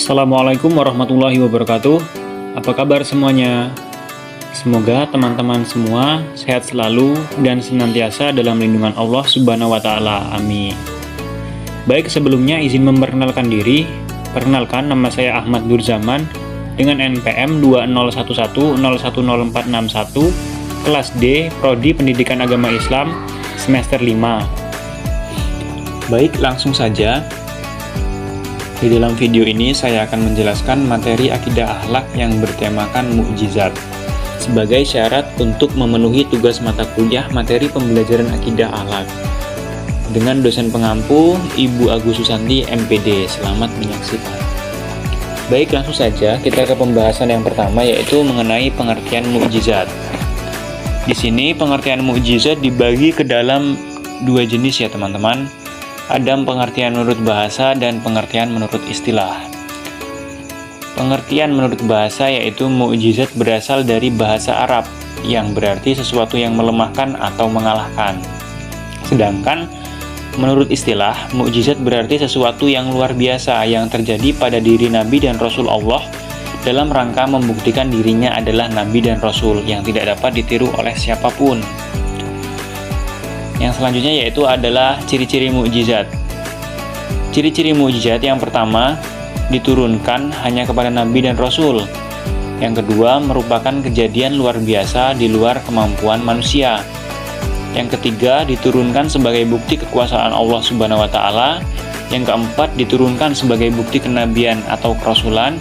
Assalamualaikum warahmatullahi wabarakatuh. Apa kabar semuanya? Semoga teman-teman semua sehat selalu dan senantiasa dalam lindungan Allah Subhanahu wa taala. Amin. Baik, sebelumnya izin memperkenalkan diri. Perkenalkan, nama saya Ahmad Durzaman dengan NPM 2011010461, kelas D, Prodi Pendidikan Agama Islam, semester 5. Baik, langsung saja. Di dalam video ini saya akan menjelaskan materi akidah akhlak yang bertemakan mukjizat sebagai syarat untuk memenuhi tugas mata kuliah materi pembelajaran akidah akhlak dengan dosen pengampu Ibu Agus Susanti MPD. Selamat menyaksikan. Baik, langsung saja kita ke pembahasan yang pertama, yaitu mengenai pengertian mukjizat. Di sini pengertian mukjizat dibagi ke dalam dua jenis ya teman-teman. Ada pengertian menurut bahasa dan pengertian menurut istilah. Pengertian menurut bahasa yaitu mukjizat berasal dari bahasa Arab yang berarti sesuatu yang melemahkan atau mengalahkan. Sedangkan menurut istilah, mukjizat berarti sesuatu yang luar biasa yang terjadi pada diri Nabi dan Rasul Allah dalam rangka membuktikan dirinya adalah Nabi dan Rasul yang tidak dapat ditiru oleh siapapun. Yang selanjutnya yaitu adalah ciri-ciri mukjizat. Ciri-ciri mukjizat yang pertama, diturunkan hanya kepada Nabi dan Rasul. Yang kedua, merupakan kejadian luar biasa di luar kemampuan manusia. Yang ketiga, diturunkan sebagai bukti kekuasaan Allah Subhanahu wa taala. Yang keempat, diturunkan sebagai bukti kenabian atau kerasulan.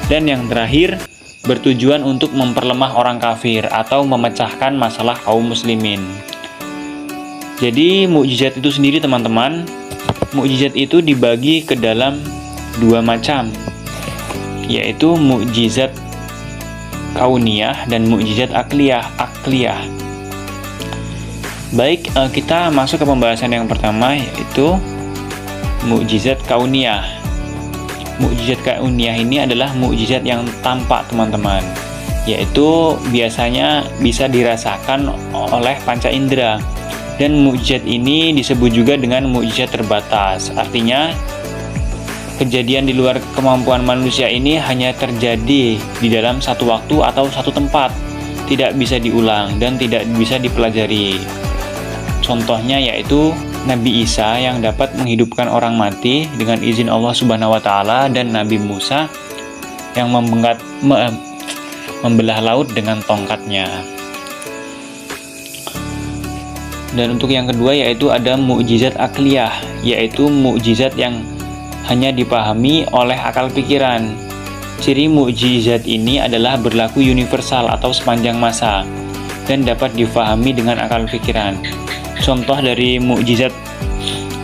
Dan yang terakhir, bertujuan untuk memperlemah orang kafir atau memecahkan masalah kaum muslimin. Jadi mukjizat itu sendiri teman-teman, mukjizat itu dibagi ke dalam dua macam, yaitu mukjizat kauniyah dan mukjizat akliyah. Baik, kita masuk ke pembahasan yang pertama, yaitu mukjizat kauniyah. Mukjizat kauniyah ini adalah mukjizat yang tampak teman-teman, yaitu biasanya bisa dirasakan oleh panca indera. Dan mukjizat ini disebut juga dengan mukjizat terbatas. Artinya, kejadian di luar kemampuan manusia ini hanya terjadi di dalam satu waktu atau satu tempat, tidak bisa diulang dan tidak bisa dipelajari. Contohnya yaitu Nabi Isa yang dapat menghidupkan orang mati dengan izin Allah Subhanahu wa taala, dan Nabi Musa yang membelah laut dengan tongkatnya. Dan untuk yang kedua yaitu ada mukjizat akliyah, yaitu mukjizat yang hanya dipahami oleh akal pikiran. Ciri mukjizat ini adalah berlaku universal atau sepanjang masa dan dapat difahami dengan akal pikiran. Contoh dari mukjizat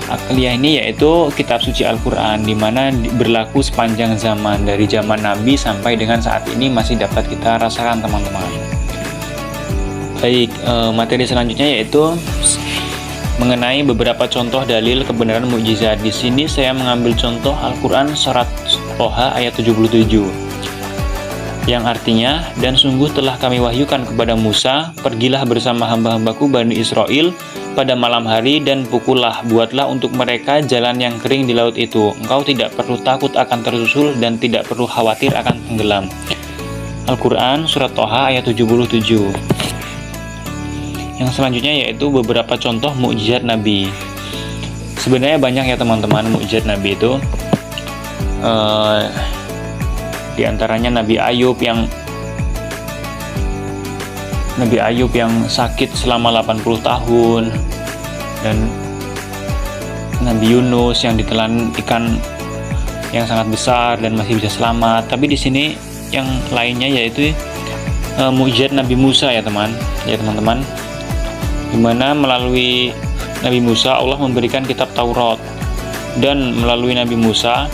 akliyah ini yaitu kitab suci Al-Quran, di mana berlaku sepanjang zaman, dari zaman Nabi sampai dengan saat ini masih dapat kita rasakan teman-teman. Baik, materi selanjutnya yaitu mengenai beberapa contoh dalil kebenaran mukjizat. Di sini saya mengambil contoh Al-Quran surat Toha ayat 77 yang artinya, dan sungguh telah kami wahyukan kepada Musa, pergilah bersama hamba-hambaku Bani Israel pada malam hari dan pukullah, buatlah untuk mereka jalan yang kering di laut itu. Engkau tidak perlu takut akan tersusul dan tidak perlu khawatir akan tenggelam. Al-Quran surat Toha ayat 77. Yang selanjutnya yaitu beberapa contoh mukjizat Nabi. Sebenarnya banyak ya teman-teman mukjizat Nabi itu. Di antaranya Nabi Ayub yang sakit selama 80 tahun, dan Nabi Yunus yang ditelan ikan yang sangat besar dan masih bisa selamat. Tapi di sini yang lainnya yaitu mukjizat Nabi Musa ya teman-teman. Di mana melalui Nabi Musa Allah memberikan kitab Taurat, dan melalui Nabi Musa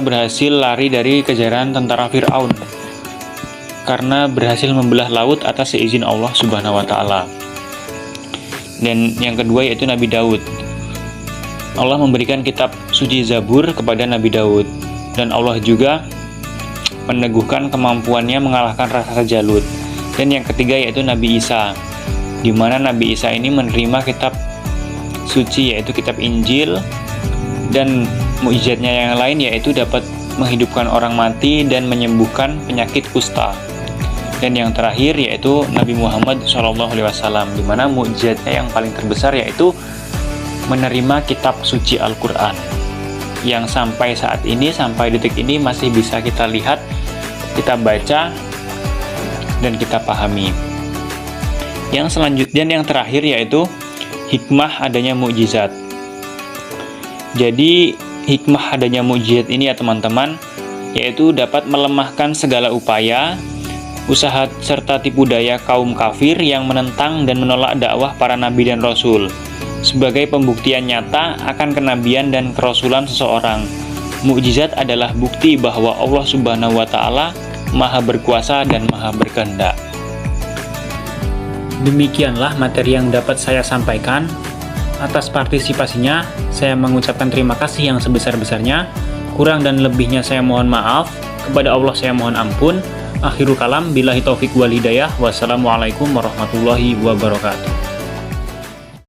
berhasil lari dari kejaran tentara Fir'aun karena berhasil membelah laut atas seizin Allah Subhanahu wa taala. Dan yang kedua yaitu Nabi Daud. Allah memberikan kitab suci Zabur kepada Nabi Daud, dan Allah juga meneguhkan kemampuannya mengalahkan raksasa Jalut. Dan yang ketiga yaitu Nabi Isa, di mana Nabi Isa ini menerima kitab suci yaitu kitab Injil dan Mukjizatnya yang lain yaitu dapat menghidupkan orang mati dan menyembuhkan penyakit kusta. Dan yang terakhir yaitu Nabi Muhammad SAW, di mana mukjizatnya yang paling terbesar yaitu menerima kitab suci Al-Quran, yang sampai saat ini, sampai detik ini masih bisa kita lihat, kita baca, dan kita pahami. Yang selanjutnya, yang terakhir yaitu hikmah adanya mukjizat. Jadi hikmah adanya mukjizat ini ya teman-teman, yaitu dapat melemahkan segala upaya, usaha serta tipu daya kaum kafir yang menentang dan menolak dakwah para nabi dan rasul, sebagai pembuktian nyata akan kenabian dan kerasulan seseorang. Mukjizat adalah bukti bahwa Allah Subhanahu wa Ta'ala Maha berkuasa dan Maha berkehendak. Demikianlah materi yang dapat saya sampaikan. Atas partisipasinya, saya mengucapkan terima kasih yang sebesar-besarnya. Kurang dan lebihnya saya mohon maaf. Kepada Allah saya mohon ampun. Akhirul kalam, billahi taufik wal hidayah. Wassalamualaikum warahmatullahi wabarakatuh.